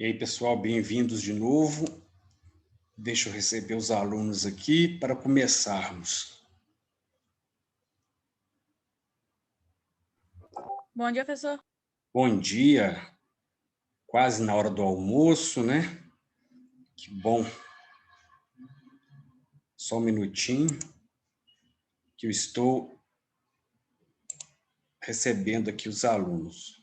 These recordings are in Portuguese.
E aí, pessoal, bem-vindos de novo. Deixa eu receber os alunos aqui para começarmos. Bom dia, professor. Bom dia, quase na hora do almoço, né? Que bom. Só um minutinho que eu estou recebendo aqui os alunos.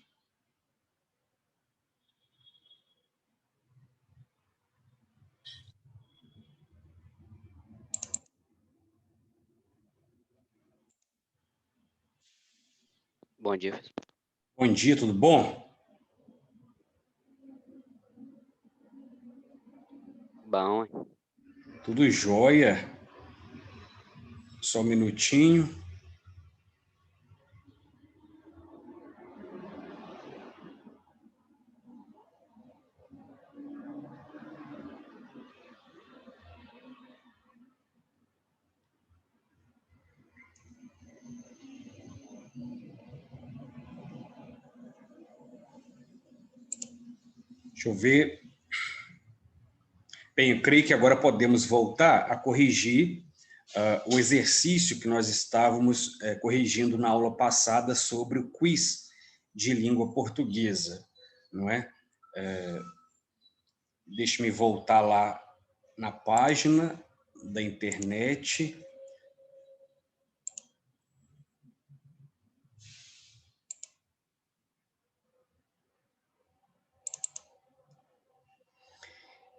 Bom dia, professor. Bom dia, tudo bom? Bom, hein? Tudo jóia. Só um minutinho. Deixa eu ver. Bem, eu creio que agora podemos voltar a corrigir o exercício que nós estávamos corrigindo na aula passada sobre o quiz de língua portuguesa, não é? Deixe-me voltar lá na página da internet.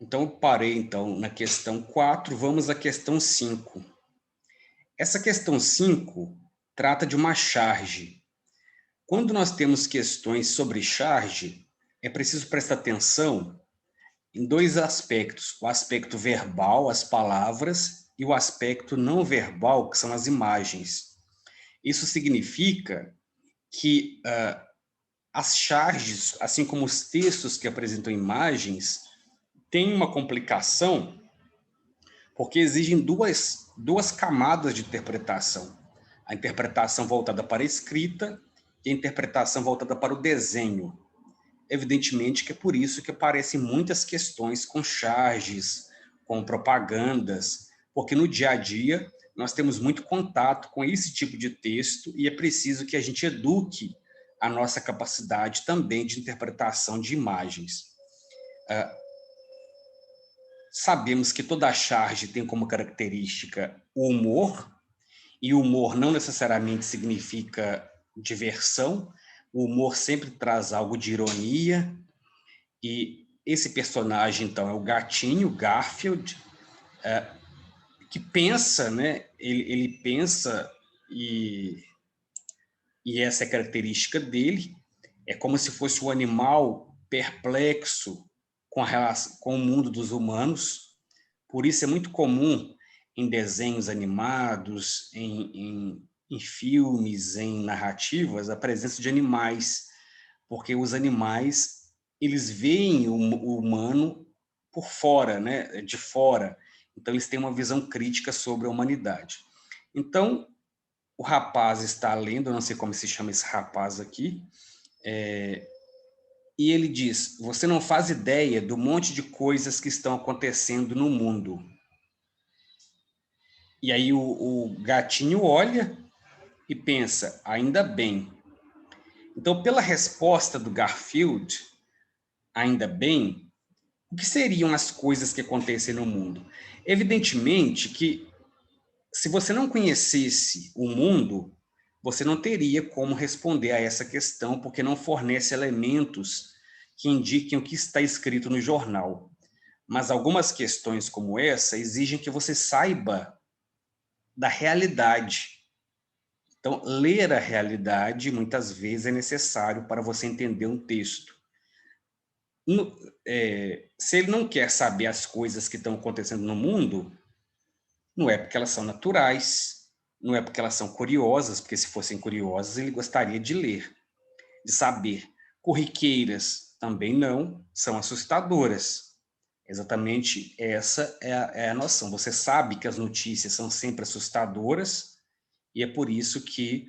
Então, eu parei na questão 4, vamos à questão 5. Essa questão 5 trata de uma charge. Quando nós temos questões sobre charge, é preciso prestar atenção em dois aspectos: o aspecto verbal, as palavras, e o aspecto não verbal, que são as imagens. Isso significa que as charges, assim como os textos que apresentam imagens, têm uma complicação porque exigem duas camadas de interpretação. A interpretação voltada para a escrita e a interpretação voltada para o desenho. Evidentemente que é por isso que aparecem muitas questões com charges, com propagandas, porque no dia a dia nós temos muito contato com esse tipo de texto e é preciso que a gente eduque a nossa capacidade também de interpretação de imagens. Sabemos que toda charge tem como característica o humor, e o humor não necessariamente significa diversão. O humor sempre traz algo de ironia, e esse personagem, então, é o gatinho, Garfield, que pensa, né? Ele pensa, e essa é a característica dele. É como se fosse um animal perplexo com a relação, com o mundo dos humanos. Por isso é muito comum em desenhos animados, em filmes, em narrativas, a presença de animais, porque os animais, eles veem o humano por fora, né, de fora. Então eles têm uma visão crítica sobre a humanidade. Então, o rapaz está lendo, eu não sei como se chama esse rapaz aqui, e ele diz: você não faz ideia do monte de coisas que estão acontecendo no mundo. E aí o gatinho olha e pensa: ainda bem. Então, pela resposta do Garfield, ainda bem, o que seriam as coisas que acontecem no mundo? Evidentemente que, se você não conhecesse o mundo, você não teria como responder a essa questão, porque não fornece elementos que indiquem o que está escrito no jornal. Mas algumas questões como essa exigem que você saiba da realidade. Então, ler a realidade, muitas vezes, é necessário para você entender um texto. Se ele não quer saber as coisas que estão acontecendo no mundo, não é porque elas são naturais, não é porque elas são curiosas, porque se fossem curiosas, ele gostaria de ler, de saber. Corriqueiras também não, são assustadoras. Exatamente essa é a noção. Você sabe que as notícias são sempre assustadoras, e é por isso que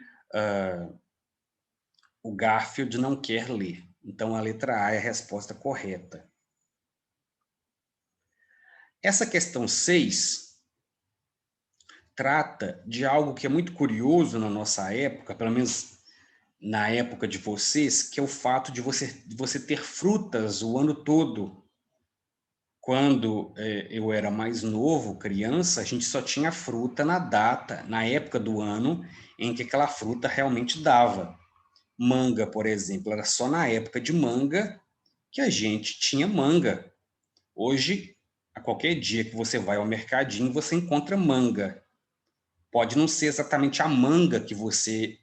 o Garfield não quer ler. Então, a letra A é a resposta correta. Essa questão 6 trata de algo que é muito curioso na nossa época, pelo menos na época de vocês, que é o fato de você ter frutas o ano todo. Quando eu era mais novo, criança, a gente só tinha fruta na data, na época do ano em que aquela fruta realmente dava. Manga, por exemplo, era só na época de manga que a gente tinha manga. Hoje, a qualquer dia que você vai ao mercadinho, você encontra manga. Pode não ser exatamente a manga que você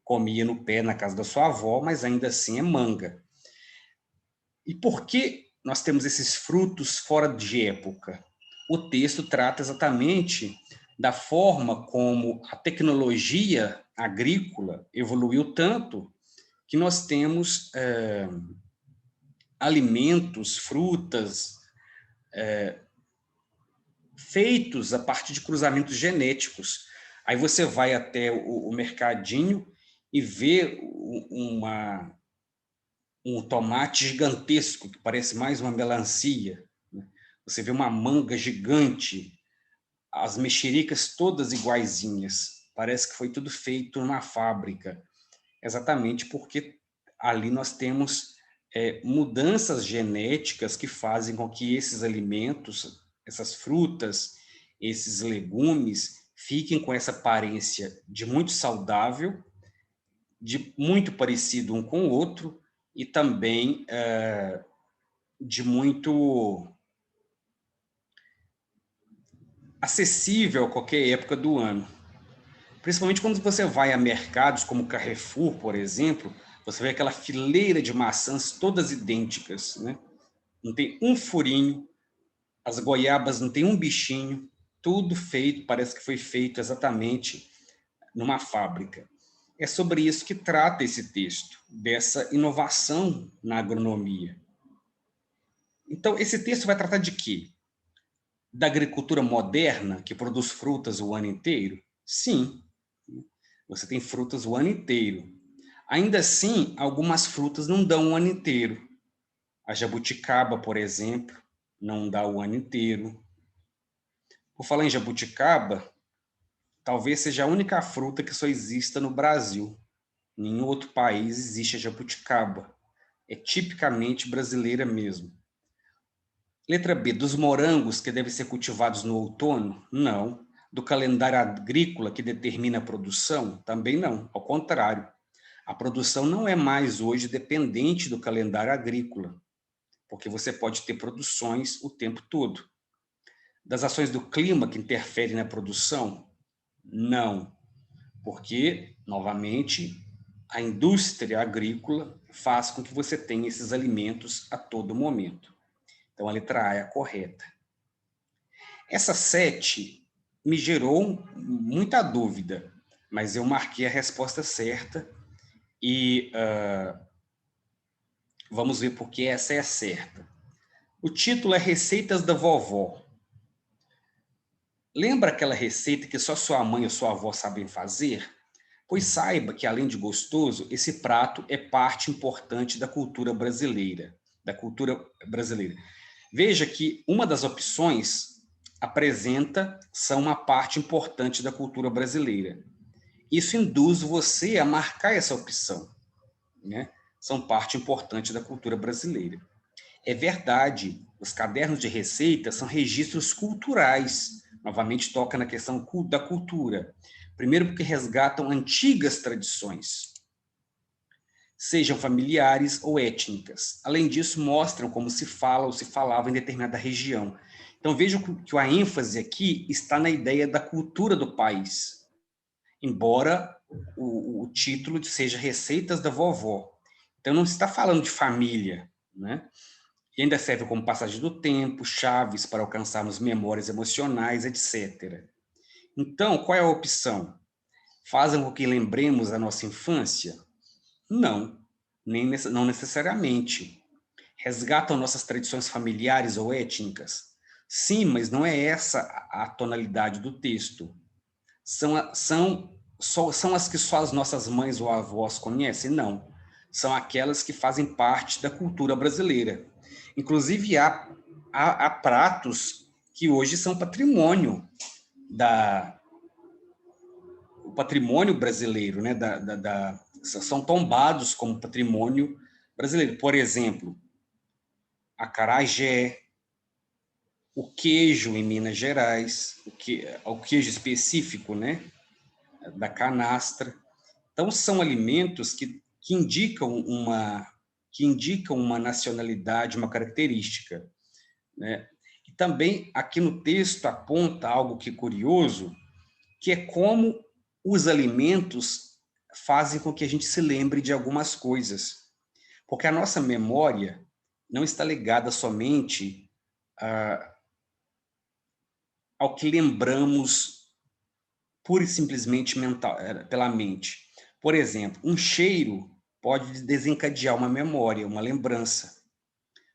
comia no pé na casa da sua avó, mas ainda assim é manga. E por que nós temos esses frutos fora de época? O texto trata exatamente da forma como a tecnologia agrícola evoluiu tanto que nós temos alimentos, frutas, feitos a partir de cruzamentos genéticos. Aí você vai até o mercadinho e vê um tomate gigantesco, que parece mais uma melancia. Você vê uma manga gigante, as mexericas todas iguaizinhas. Parece que foi tudo feito numa fábrica. Exatamente porque ali nós temos mudanças genéticas que fazem com que esses alimentos, essas frutas, esses legumes, fiquem com essa aparência de muito saudável, de muito parecido um com o outro, e também de muito acessível a qualquer época do ano. Principalmente quando você vai a mercados como Carrefour, por exemplo, você vê aquela fileira de maçãs todas idênticas, né? Não tem um furinho, as goiabas não tem um bichinho, tudo feito, parece que foi feito exatamente numa fábrica. É sobre isso que trata esse texto, dessa inovação na agronomia. Então, esse texto vai tratar de quê? Da agricultura moderna, que produz frutas o ano inteiro? Sim, você tem frutas o ano inteiro. Ainda assim, algumas frutas não dão o ano inteiro. A jabuticaba, por exemplo, não dá o ano inteiro. Por falar em jabuticaba, talvez seja a única fruta que só exista no Brasil. Em nenhum outro país existe a jabuticaba. É tipicamente brasileira mesmo. Letra B, dos morangos que devem ser cultivados no outono? Não. Do calendário agrícola que determina a produção? Também não. Ao contrário. A produção não é mais hoje dependente do calendário agrícola, porque você pode ter produções o tempo todo. Das ações do clima que interferem na produção? Não, porque, novamente, a indústria agrícola faz com que você tenha esses alimentos a todo momento. Então, a letra A é a correta. Essa 7 me gerou muita dúvida, mas eu marquei a resposta certa e vamos ver por que essa é certa. O título é Receitas da Vovó. Lembra aquela receita que só sua mãe ou sua avó sabem fazer? Pois saiba que, além de gostoso, esse prato é parte importante da cultura brasileira. Veja que uma das opções são uma parte importante da cultura brasileira. Isso induz você a marcar essa opção, né? São parte importante da cultura brasileira. É verdade, os cadernos de receita são registros culturais. Novamente toca na questão da cultura. Primeiro porque resgatam antigas tradições, sejam familiares ou étnicas. Além disso, mostram como se fala ou se falava em determinada região. Então vejam que a ênfase aqui está na ideia da cultura do país, embora o título seja Receitas da Vovó. Então não se está falando de família, né? E ainda serve como passagem do tempo, chaves para alcançarmos memórias emocionais, etc. Então, qual é a opção? Fazem com que lembremos a nossa infância? Não, não necessariamente. Resgatam nossas tradições familiares ou étnicas? Sim, mas não é essa a tonalidade do texto. São as que só as nossas mães ou avós conhecem? Não. São aquelas que fazem parte da cultura brasileira. Inclusive, há há pratos que hoje são patrimônio o patrimônio brasileiro, né? São tombados como patrimônio brasileiro. Por exemplo, acarajé, o queijo em Minas Gerais, o queijo específico, né? Da canastra. Então, são alimentos que indicam uma nacionalidade, uma característica, né? E também aqui no texto aponta algo que é curioso, que é como os alimentos fazem com que a gente se lembre de algumas coisas. Porque a nossa memória não está ligada somente ao que lembramos pura e simplesmente pela mente. Por exemplo, um cheiro pode desencadear uma memória, uma lembrança.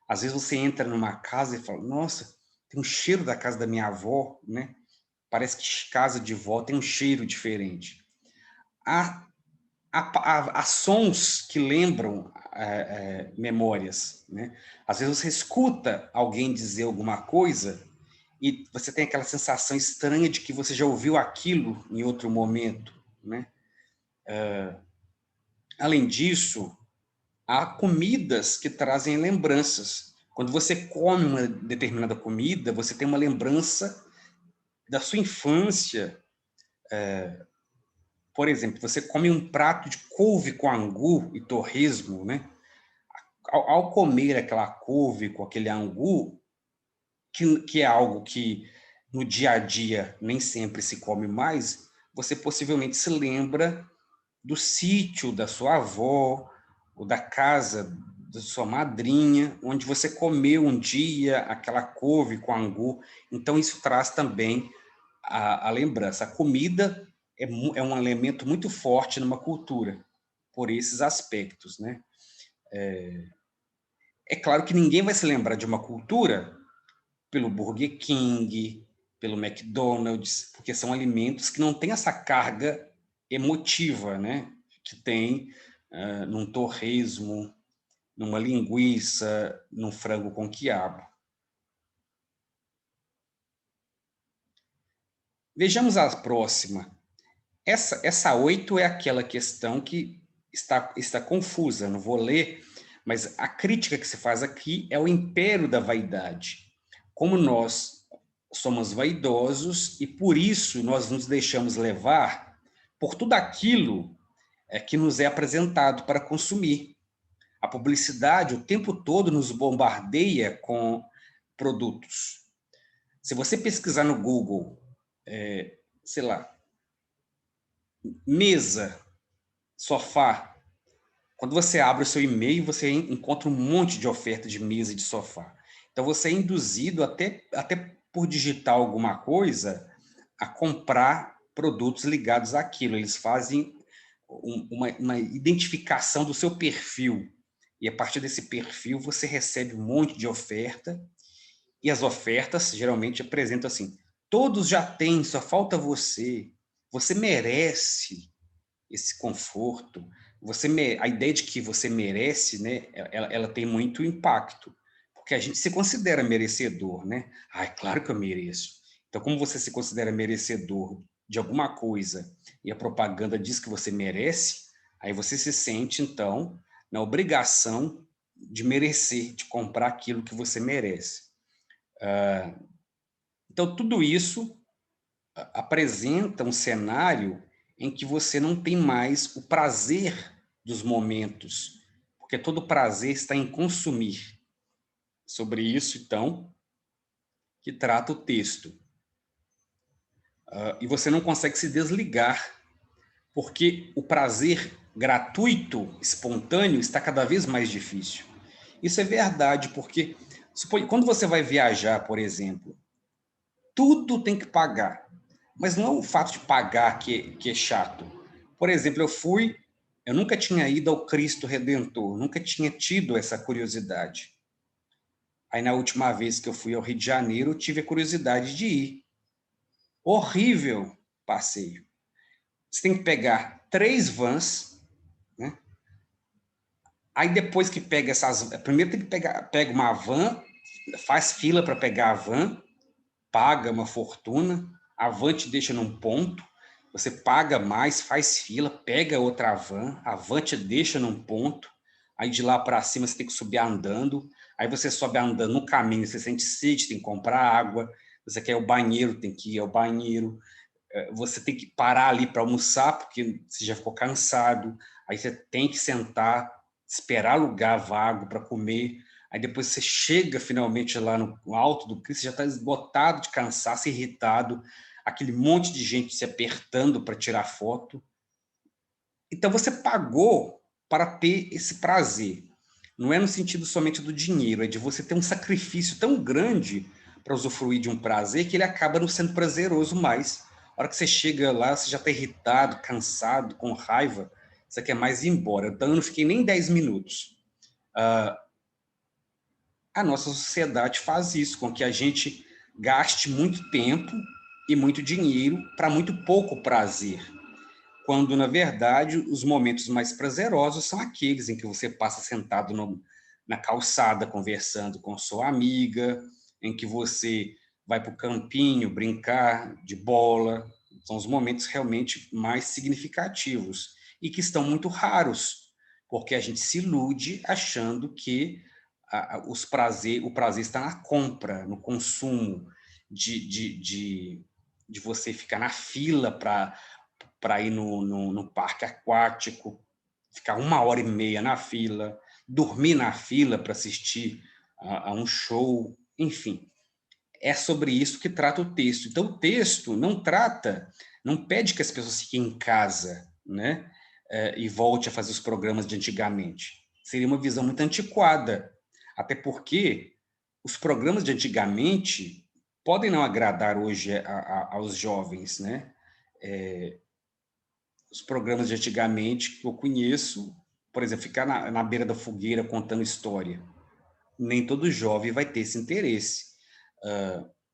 Às vezes você entra numa casa e fala, nossa, tem um cheiro da casa da minha avó, né? Parece que casa de vó tem um cheiro diferente. Há sons que lembram memórias, né? Às vezes você escuta alguém dizer alguma coisa e você tem aquela sensação estranha de que você já ouviu aquilo em outro momento, né? Além disso, há comidas que trazem lembranças. Quando você come uma determinada comida, você tem uma lembrança da sua infância. Por exemplo, você come um prato de couve com angu e torresmo, né? Ao comer aquela couve com aquele angu, que é algo que no dia a dia nem sempre se come mais, você possivelmente se lembra do sítio da sua avó, ou da casa da sua madrinha, onde você comeu um dia aquela couve com angu. Então, isso traz também a lembrança. A comida é um elemento muito forte numa cultura, por esses aspectos, né? É claro que ninguém vai se lembrar de uma cultura pelo Burger King, pelo McDonald's, porque são alimentos que não têm essa carga emotiva, né? Que tem num torresmo, numa linguiça, num frango com quiabo. Vejamos a próxima. Essa 8 é aquela questão que está confusa, não vou ler, mas a crítica que se faz aqui é o império da vaidade. Como nós somos vaidosos e por isso nós nos deixamos levar por tudo aquilo que nos é apresentado para consumir. A publicidade o tempo todo nos bombardeia com produtos. Se você pesquisar no Google, sei lá, mesa, sofá, quando você abre o seu e-mail, você encontra um monte de oferta de mesa e de sofá. Então, você é induzido até por digitar alguma coisa a comprar produtos ligados àquilo. Eles fazem uma identificação do seu perfil. E a partir desse perfil, você recebe um monte de oferta. E as ofertas geralmente apresentam assim: todos já têm, só falta você. Você merece esse conforto. A ideia de que você merece, né, ela tem muito impacto, porque a gente se considera merecedor, né? Ah, é claro que eu mereço. Então, como você se considera merecedor de alguma coisa e a propaganda diz que você merece, aí você se sente, então, na obrigação de merecer, de comprar aquilo que você merece. Então, tudo isso apresenta um cenário em que você não tem mais o prazer dos momentos, porque todo prazer está em consumir. Sobre isso, então, que trata o texto. E você não consegue se desligar, porque o prazer gratuito, espontâneo, está cada vez mais difícil. Isso é verdade, porque quando você vai viajar, por exemplo, tudo tem que pagar. Mas não é o fato de pagar que é chato. Por exemplo, eu nunca tinha ido ao Cristo Redentor, nunca tinha tido essa curiosidade. Aí na última vez que eu fui ao Rio de Janeiro, eu tive a curiosidade de ir. Horrível passeio. Você tem que pegar 3 vans, né? Aí depois que pega essas... Primeiro tem que pega uma van faz fila para pegar a van, paga uma fortuna, a van te deixa num ponto, você paga mais, faz fila, pega outra van, a van te deixa num ponto, aí de lá para cima você tem que subir andando, aí você sobe andando no caminho, você sente sede, tem que comprar água, você quer ir ao banheiro, tem que ir ao banheiro, você tem que parar ali para almoçar, porque você já ficou cansado, aí você tem que sentar, esperar lugar vago para comer, aí depois você chega finalmente lá no alto do Cristo, já está esgotado de cansaço, irritado, aquele monte de gente se apertando para tirar foto. Então você pagou para ter esse prazer. Não é no sentido somente do dinheiro, é de você ter um sacrifício tão grande para usufruir de um prazer que ele acaba não sendo prazeroso mais. A hora que você chega lá, você já está irritado, cansado, com raiva, você quer mais ir embora. Então eu não fiquei nem 10 minutos. A nossa sociedade faz isso, com que a gente gaste muito tempo e muito dinheiro para muito pouco prazer, quando, na verdade, os momentos mais prazerosos são aqueles em que você passa sentado na calçada conversando com sua amiga, em que você vai para o campinho brincar de bola. São os momentos realmente mais significativos e que estão muito raros, porque a gente se ilude achando que o prazer está na compra, no consumo, de você ficar na fila para ir no parque aquático, ficar 1h30 na fila, dormir na fila para assistir a um show, enfim. É sobre isso que trata o texto. Então, o texto não pede que as pessoas fiquem em casa, né? E volte a fazer os programas de antigamente. Seria uma visão muito antiquada, até porque os programas de antigamente podem não agradar hoje aos jovens, né? Os programas de antigamente que eu conheço, por exemplo, ficar na beira da fogueira contando história. Nem todo jovem vai ter esse interesse.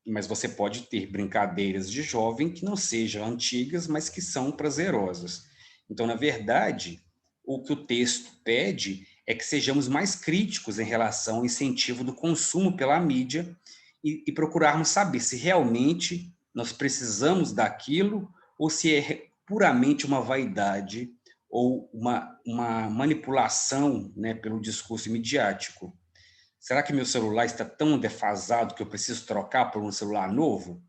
Mas você pode ter brincadeiras de jovem que não sejam antigas, mas que são prazerosas. Então, na verdade, o que o texto pede é que sejamos mais críticos em relação ao incentivo do consumo pela mídia e procurarmos saber se realmente nós precisamos daquilo ou se é puramente uma vaidade ou uma manipulação, né, pelo discurso midiático. Será que meu celular está tão defasado que eu preciso trocar por um celular novo?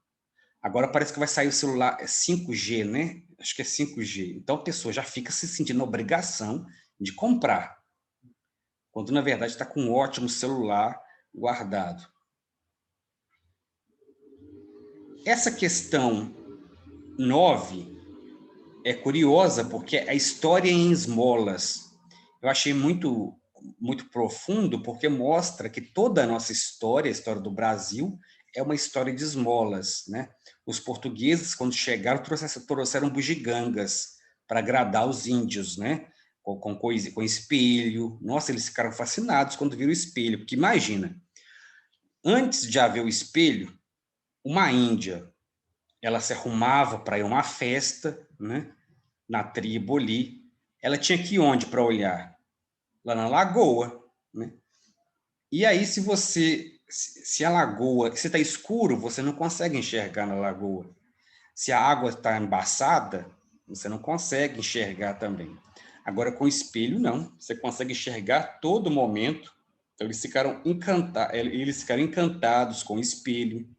Agora parece que vai sair o celular 5G, né? Acho que é 5G. Então a pessoa já fica se sentindo na obrigação de comprar, quando na verdade está com um ótimo celular guardado. Essa questão 9 é curiosa porque a história em esmolas. Eu achei muito profundo porque mostra que toda a nossa história, a história do Brasil, é uma história de esmolas, né? Os portugueses, quando chegaram, trouxeram bugigangas para agradar os índios, né? Com espelho. Nossa, eles ficaram fascinados quando viram o espelho, porque imagina, antes de haver o espelho, uma índia, ela se arrumava para ir a uma festa, né? Na tribo ali, ela tinha que ir onde para olhar? Lá na lagoa, né? E aí, se a lagoa, se está escuro, você não consegue enxergar na lagoa. Se a água está embaçada, você não consegue enxergar também. Agora, com o espelho, não. Você consegue enxergar a todo momento. Então, eles ficaram encantados com o espelho,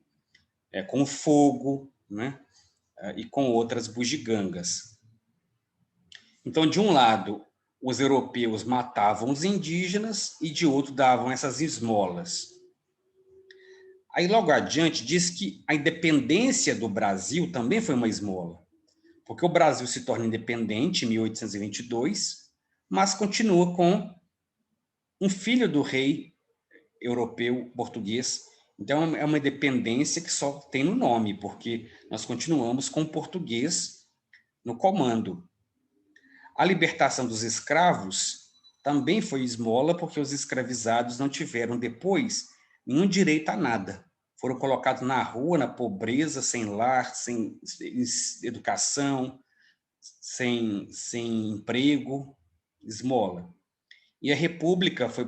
com o fogo, né? E com outras bugigangas. Então, de um lado, os europeus matavam os indígenas e de outro davam essas esmolas. Aí, logo adiante, diz que a independência do Brasil também foi uma esmola, porque o Brasil se torna independente em 1822, mas continua com um filho do rei europeu português. Então, é uma independência que só tem no nome, porque nós continuamos com o português no comando. A libertação dos escravos também foi esmola, porque os escravizados não tiveram depois nenhum direito a nada. Foram colocados na rua, na pobreza, sem lar, sem educação, sem emprego, esmola. E a República foi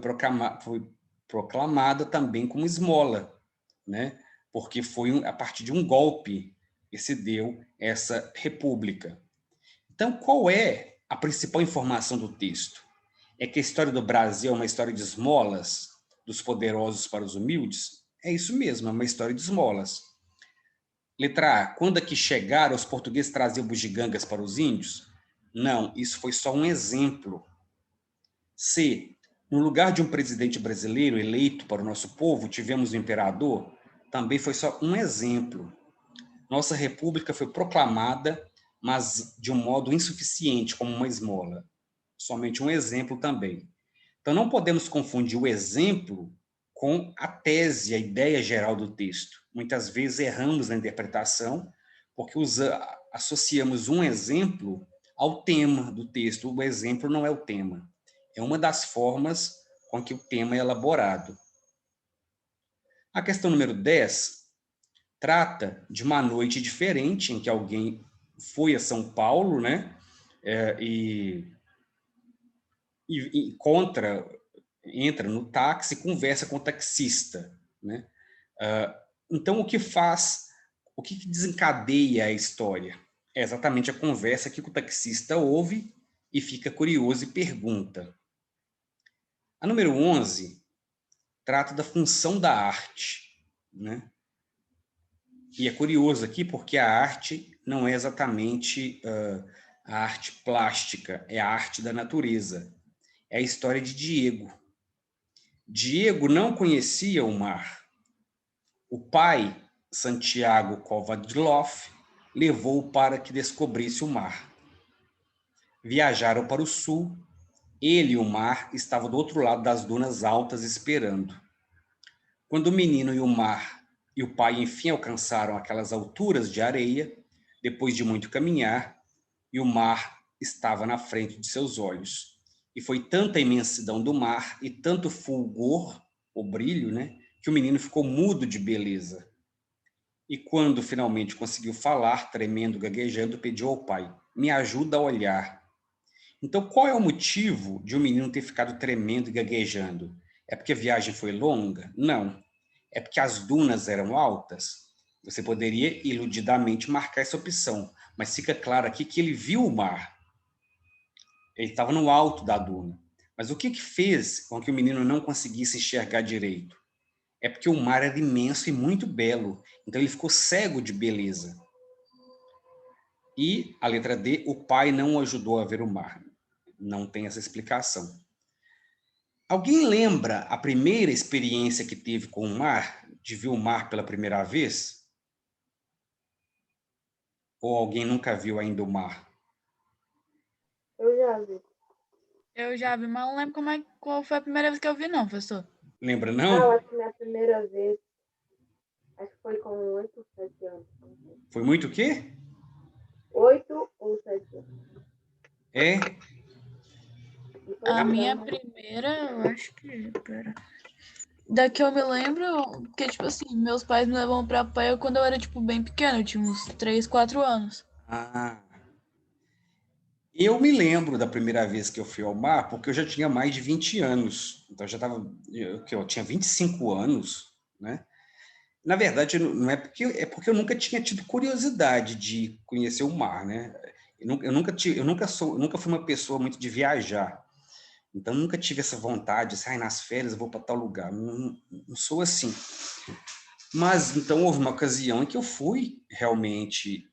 proclamada também como esmola, né? Porque foi a partir de um golpe que se deu essa república. Então, qual é a principal informação do texto? É que a história do Brasil é uma história de esmolas, dos poderosos para os humildes? É isso mesmo, é uma história de esmolas. Letra A, quando aqui chegaram, os portugueses traziam bugigangas para os índios? Não, isso foi só um exemplo. C, no lugar de um presidente brasileiro eleito para o nosso povo, tivemos o imperador? Também foi só um exemplo. Nossa república foi proclamada, mas de um modo insuficiente, como uma esmola. Somente um exemplo também. Então, não podemos confundir o exemplo com a tese, a ideia geral do texto. Muitas vezes erramos na interpretação, porque associamos um exemplo ao tema do texto. O exemplo não é o tema. É uma das formas com que o tema é elaborado. A questão número 10 trata de uma noite diferente em que alguém foi a São Paulo, né? E entra no táxi e conversa com o taxista, né? Então, o que desencadeia a história? É exatamente a conversa que o taxista ouve e fica curioso e pergunta. A número 11 trata da função da arte, né? E é curioso aqui porque a arte não é exatamente a arte plástica, é a arte da natureza. É a história de Diego. Diego não conhecia o mar. O pai, Santiago Kovadlov, levou-o para que descobrisse o mar. Viajaram para o sul. Ele e o mar estavam do outro lado das dunas altas esperando. Quando o menino e o mar e o pai enfim alcançaram aquelas alturas de areia, depois de muito caminhar, e o mar estava na frente de seus olhos. E foi tanta imensidão do mar e tanto fulgor, o brilho, né, que o menino ficou mudo de beleza. E quando finalmente conseguiu falar, tremendo, gaguejando, pediu ao pai: me ajuda a olhar. Então, qual é o motivo de um menino ter ficado tremendo e gaguejando? É porque a viagem foi longa? Não. É porque as dunas eram altas? Você poderia iludidamente marcar essa opção, mas fica claro aqui que ele viu o mar. Ele estava no alto da duna. Mas o que fez com que o menino não conseguisse enxergar direito? É porque o mar era imenso e muito belo, então ele ficou cego de beleza. E a letra D, o pai não o ajudou a ver o mar. Não tem essa explicação. Alguém lembra a primeira experiência que teve com o mar? De ver o mar pela primeira vez? Ou alguém nunca viu ainda o mar? Eu já vi. Eu já vi, mas não lembro qual foi a primeira vez que eu vi, não, professor. Lembra, Eu não? acho que minha primeira vez, acho que foi com 8 ou 7 anos. Foi muito o quê? 8 ou 7 anos. É? E foi A legal, minha né? primeira, eu acho que... Pera. Da que eu me lembro, que, tipo assim, meus pais me levam pra praia quando eu era, tipo, bem pequena. Eu tinha uns 3, 4 anos. Ah, eu me lembro da primeira vez que eu fui ao mar, porque eu já tinha mais de 20 anos. Então, eu já estava... Eu tinha 25 anos, né? Na verdade, não é porque... É porque eu nunca tinha tido curiosidade de conhecer o mar, né? Eu nunca fui uma pessoa muito de viajar. Então, eu nunca tive essa vontade de sair nas férias, eu vou para tal lugar. Não sou assim. Mas, então, houve uma ocasião em que eu fui realmente...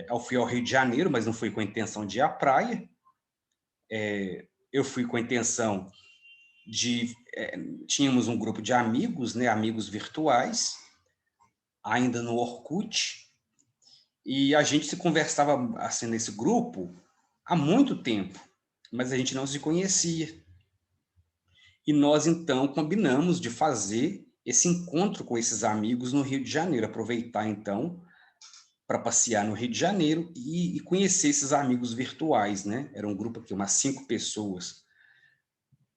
eu fui ao Rio de Janeiro, mas não fui com a intenção de ir à praia. Eu fui com a intenção de... tínhamos um grupo de amigos, né, amigos virtuais, ainda no Orkut, e a gente se conversava assim nesse grupo há muito tempo, mas a gente não se conhecia. E nós, então, combinamos de fazer esse encontro com esses amigos no Rio de Janeiro, aproveitar, então, para passear no Rio de Janeiro e conhecer esses amigos virtuais, né? Era um grupo aqui, umas 5 pessoas.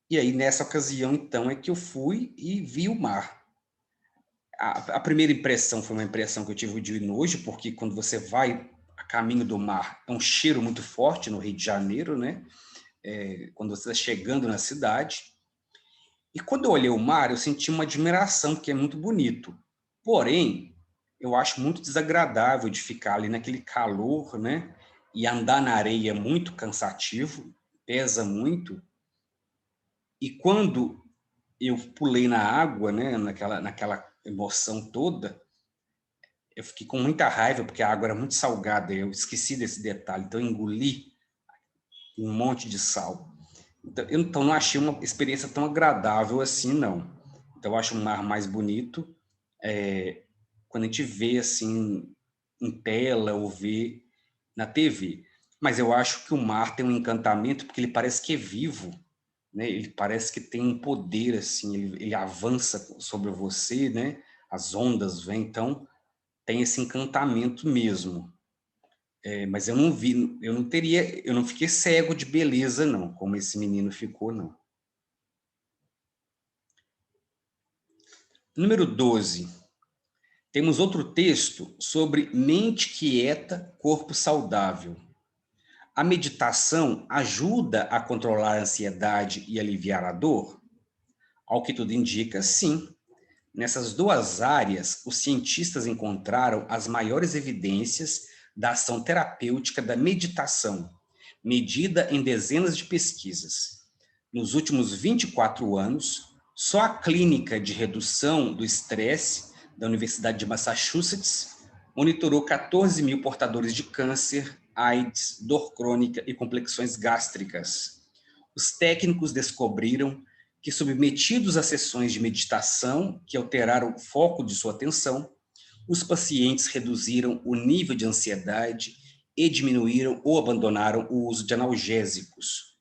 E aí, nessa ocasião, então, é que eu fui e vi o mar. A primeira impressão foi uma impressão que eu tive de nojo, porque quando você vai a caminho do mar, é um cheiro muito forte no Rio de Janeiro, né? Quando você está chegando na cidade. E quando eu olhei o mar, eu senti uma admiração, porque é muito bonito. Porém, eu acho muito desagradável de ficar ali naquele calor, né? E andar na areia é muito cansativo, pesa muito. E quando eu pulei na água, né? Naquela emoção toda, eu fiquei com muita raiva, porque a água era muito salgada. Eu esqueci desse detalhe, então eu engoli um monte de sal. Então não achei uma experiência tão agradável assim, não. Então eu acho um mar mais bonito quando a gente vê assim em tela ou vê na TV. Mas eu acho que o mar tem um encantamento porque ele parece que é vivo, né? Ele parece que tem um poder assim, ele avança sobre você, né? As ondas vêm, então tem esse encantamento mesmo. Mas eu não vi, eu não fiquei cego de beleza não, como esse menino ficou não. Número 12. Temos outro texto sobre mente quieta, corpo saudável. A meditação ajuda a controlar a ansiedade e aliviar a dor? Ao que tudo indica, sim. Nessas duas áreas, os cientistas encontraram as maiores evidências da ação terapêutica da meditação, medida em dezenas de pesquisas. Nos últimos 24 anos, só a Clínica de Redução do Estresse da Universidade de Massachusetts monitorou 14 mil portadores de câncer, AIDS, dor crônica e complexões gástricas. Os técnicos descobriram que, submetidos a sessões de meditação que alteraram o foco de sua atenção, os pacientes reduziram o nível de ansiedade e diminuíram ou abandonaram o uso de analgésicos.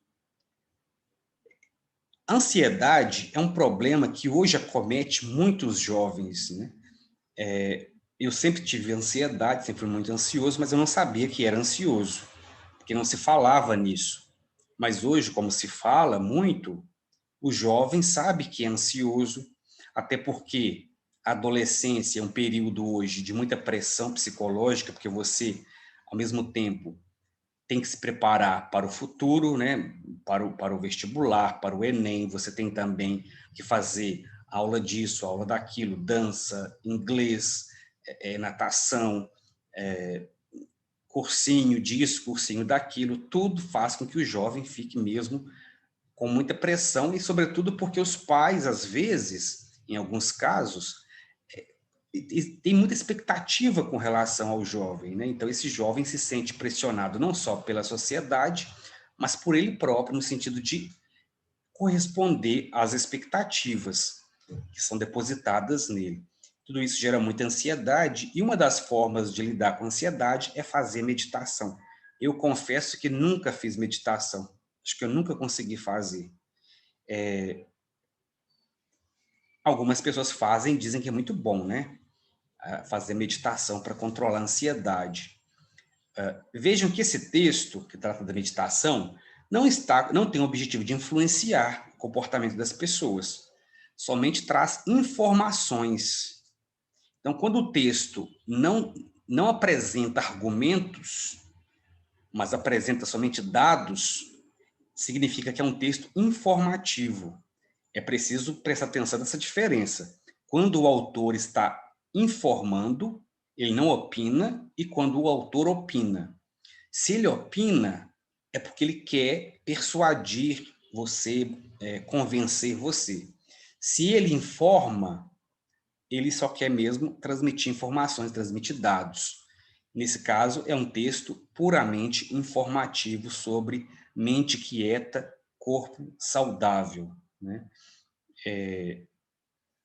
A ansiedade é um problema que hoje acomete muitos jovens, né? Eu sempre tive ansiedade, sempre fui muito ansioso, mas eu não sabia que era ansioso, porque não se falava nisso. Mas hoje, como se fala muito, o jovem sabe que é ansioso, até porque a adolescência é um período hoje de muita pressão psicológica, porque você, ao mesmo tempo, tem que se preparar para o futuro, né? Para o vestibular, para o Enem, você tem também que fazer aula disso, aula daquilo, dança, inglês, natação, cursinho disso, cursinho daquilo, tudo faz com que o jovem fique mesmo com muita pressão e, sobretudo, porque os pais, às vezes, em alguns casos, tem muita expectativa com relação ao jovem, né? Então, esse jovem se sente pressionado não só pela sociedade, mas por ele próprio, no sentido de corresponder às expectativas que são depositadas nele. Tudo isso gera muita ansiedade e uma das formas de lidar com a ansiedade é fazer meditação. Eu confesso que nunca fiz meditação. Acho que eu nunca consegui fazer. Algumas pessoas fazem, dizem que é muito bom, né? Fazer meditação para controlar a ansiedade. Vejam que esse texto, que trata da meditação, não tem o objetivo de influenciar o comportamento das pessoas, somente traz informações. Então, quando o texto não apresenta argumentos, mas apresenta somente dados, significa que é um texto informativo. É preciso prestar atenção nessa diferença. Quando o autor está informando, ele não opina, e quando o autor opina. Se ele opina, é porque ele quer persuadir você, convencer você. Se ele informa, ele só quer mesmo transmitir informações, transmitir dados. Nesse caso, é um texto puramente informativo sobre mente quieta, corpo saudável, né?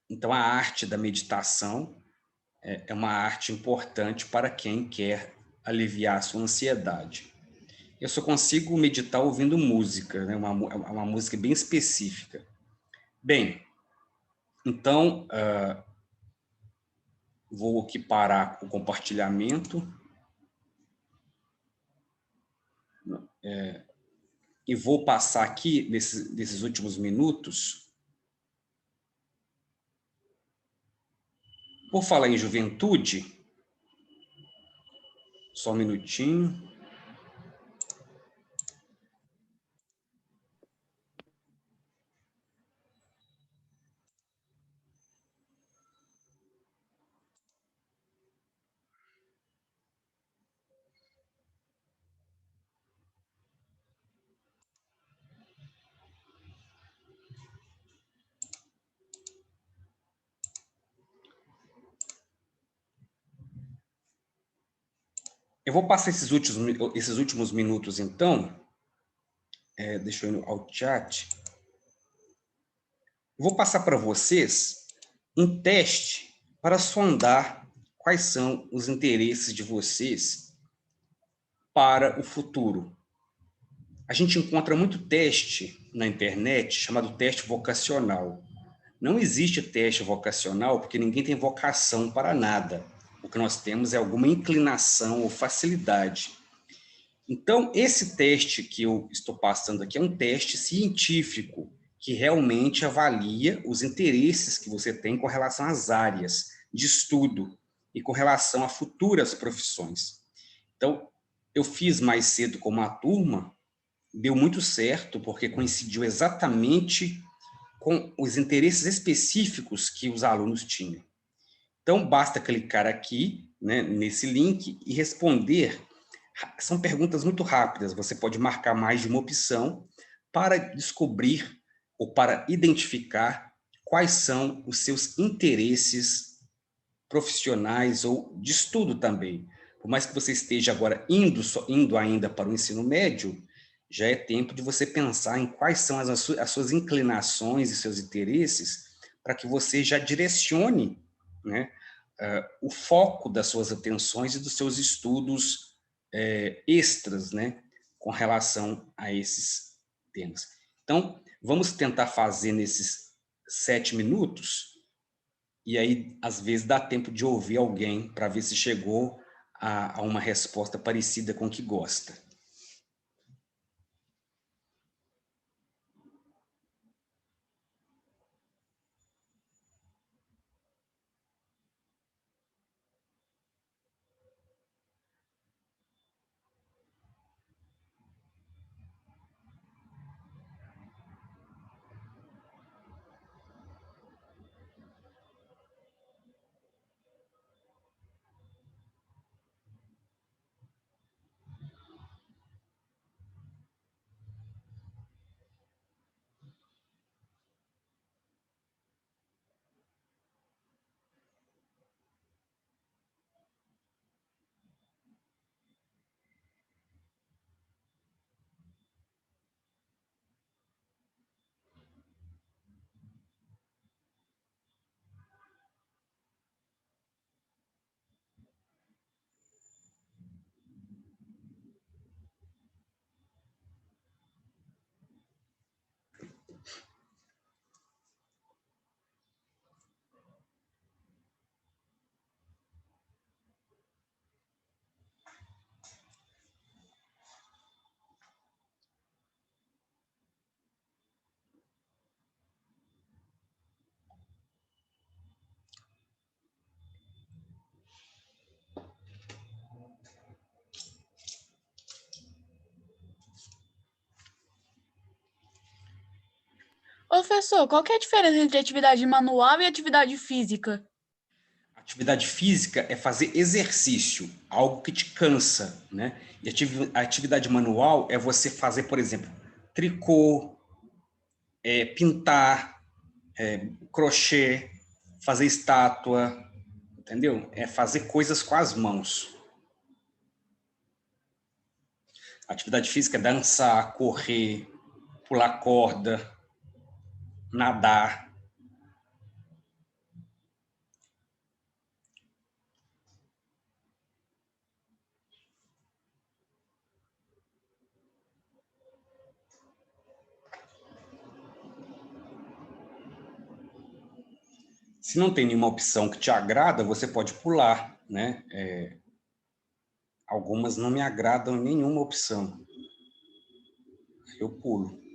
Então, a arte da meditação é uma arte importante para quem quer aliviar a sua ansiedade. Eu só consigo meditar ouvindo música, né? Uma música bem específica. Bem, então, vou aqui parar o compartilhamento e vou passar aqui, nesses últimos minutos, por falar em juventude, só um minutinho. Eu vou passar esses últimos minutos, então. Deixa eu ir ao chat. Vou passar para vocês um teste para sondar quais são os interesses de vocês para o futuro. A gente encontra muito teste na internet chamado teste vocacional. Não existe teste vocacional porque ninguém tem vocação para nada. O que nós temos é alguma inclinação ou facilidade. Então, esse teste que eu estou passando aqui é um teste científico que realmente avalia os interesses que você tem com relação às áreas de estudo e com relação a futuras profissões. Então, eu fiz mais cedo com uma turma, deu muito certo, porque coincidiu exatamente com os interesses específicos que os alunos tinham. Então, basta clicar aqui, né, nesse link e responder. São perguntas muito rápidas, você pode marcar mais de uma opção para descobrir ou para identificar quais são os seus interesses profissionais ou de estudo também. Por mais que você esteja agora indo ainda para o ensino médio, já é tempo de você pensar em quais são as suas inclinações e seus interesses para que você já direcione, né, o foco das suas atenções e dos seus estudos extras, né, com relação a esses temas. Então, vamos tentar fazer nesses 7 minutos, e aí, às vezes, dá tempo de ouvir alguém para ver se chegou a uma resposta parecida com o que gosta. Ô, professor, qual que é a diferença entre atividade manual e atividade física? Atividade física é fazer exercício, algo que te cansa, né? E a atividade manual é você fazer, por exemplo, tricô, pintar, crochê, fazer estátua, entendeu? É fazer coisas com as mãos. Atividade física é dançar, correr, pular corda, nadar. Se não tem nenhuma opção que te agrada, você pode pular, né? Algumas não me agradam em nenhuma opção. Eu pulo.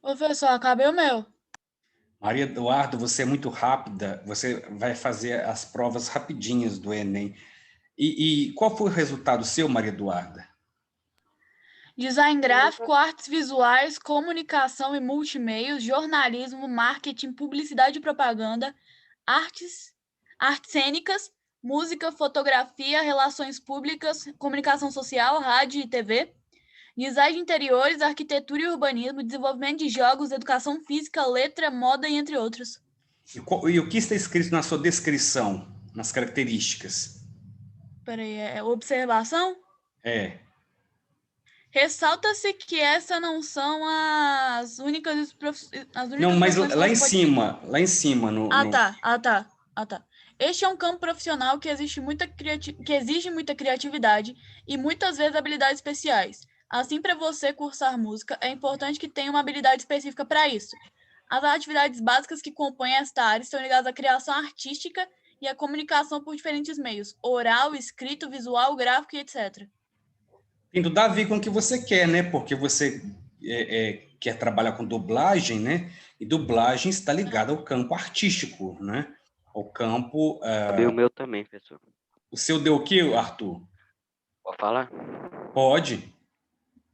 Professor, acabei o meu. Maria Eduarda, você é muito rápida, você vai fazer as provas rapidinhas do Enem. E qual foi o resultado seu, Maria Eduarda? Design gráfico, artes visuais, comunicação e multimeios, jornalismo, marketing, publicidade e propaganda, artes cênicas, música, fotografia, relações públicas, comunicação social, rádio e TV, design de interiores, arquitetura e urbanismo, desenvolvimento de jogos, educação física, letra, moda e entre outros. E o que está escrito na sua descrição, nas características? Peraí, observação? É. Ressalta-se que essas não são as únicas Não, mas profissões que você pode... lá em cima, Tá. Este é um campo profissional que exige muita criatividade e muitas vezes habilidades especiais. Assim, para você cursar música, é importante que tenha uma habilidade específica para isso. As atividades básicas que compõem esta área estão ligadas à criação artística e à comunicação por diferentes meios: oral, escrito, visual, gráfico e etc. tem tudo a ver com o que você quer, né? Porque você quer trabalhar com dublagem, né? E dublagem está ligada ao campo artístico, né? Ao campo... Acabei o meu também, professor. O seu deu o quê, Arthur? Pode falar? Pode.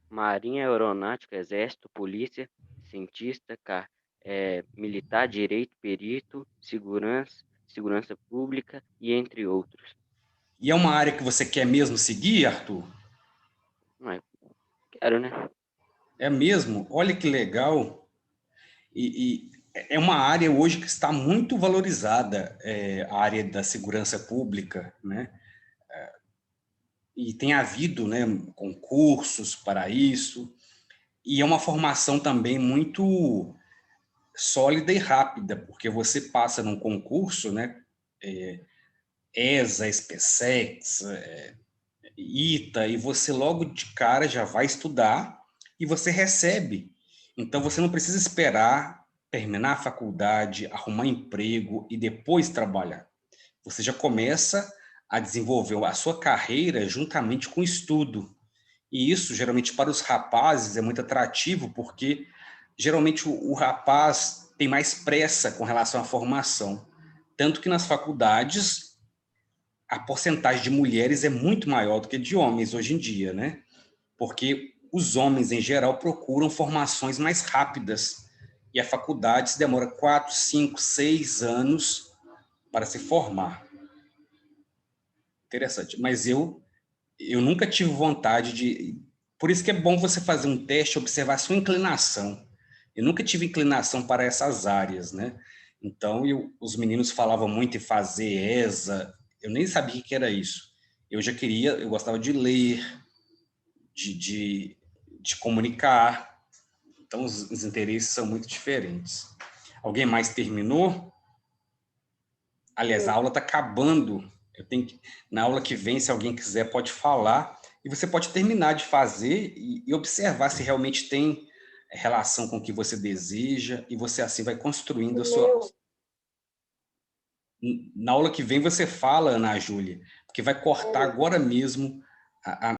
Marinha, Aeronáutica, Exército, Polícia, Cientista, Militar, Direito, Perito, Segurança Pública e entre outros. E é uma área que você quer mesmo seguir, Arthur? Mas, quero, né? É mesmo? Olha que legal. E é uma área hoje que está muito valorizada, a área da segurança pública, né? E tem havido, né, concursos para isso. E é uma formação também muito sólida e rápida, porque você passa num concurso, né? ESA, SpaceX, ITA, e você logo de cara já vai estudar e você recebe. Então, você não precisa esperar terminar a faculdade, arrumar emprego e depois trabalhar. Você já começa a desenvolver a sua carreira juntamente com o estudo. E isso, geralmente, para os rapazes é muito atrativo, porque, geralmente, o rapaz tem mais pressa com relação à formação. Tanto que nas faculdades, a porcentagem de mulheres é muito maior do que de homens hoje em dia, né? Porque os homens, em geral, procuram formações mais rápidas. E a faculdade demora 4, 5, 6 anos para se formar. Interessante. Mas eu nunca tive vontade de... Por isso que é bom você fazer um teste, observar a sua inclinação. Eu nunca tive inclinação para essas áreas, né? Então, os meninos falavam muito em fazer ESA, eu nem sabia o que era isso. Eu gostava de ler, de comunicar. Então, os interesses são muito diferentes. Alguém mais terminou? Aliás, a aula está acabando. Na aula que vem, se alguém quiser, pode falar. E você pode terminar de fazer e observar se realmente tem relação com o que você deseja, e você assim vai construindo a sua... Na aula que vem você fala, Ana Júlia, porque vai cortar agora mesmo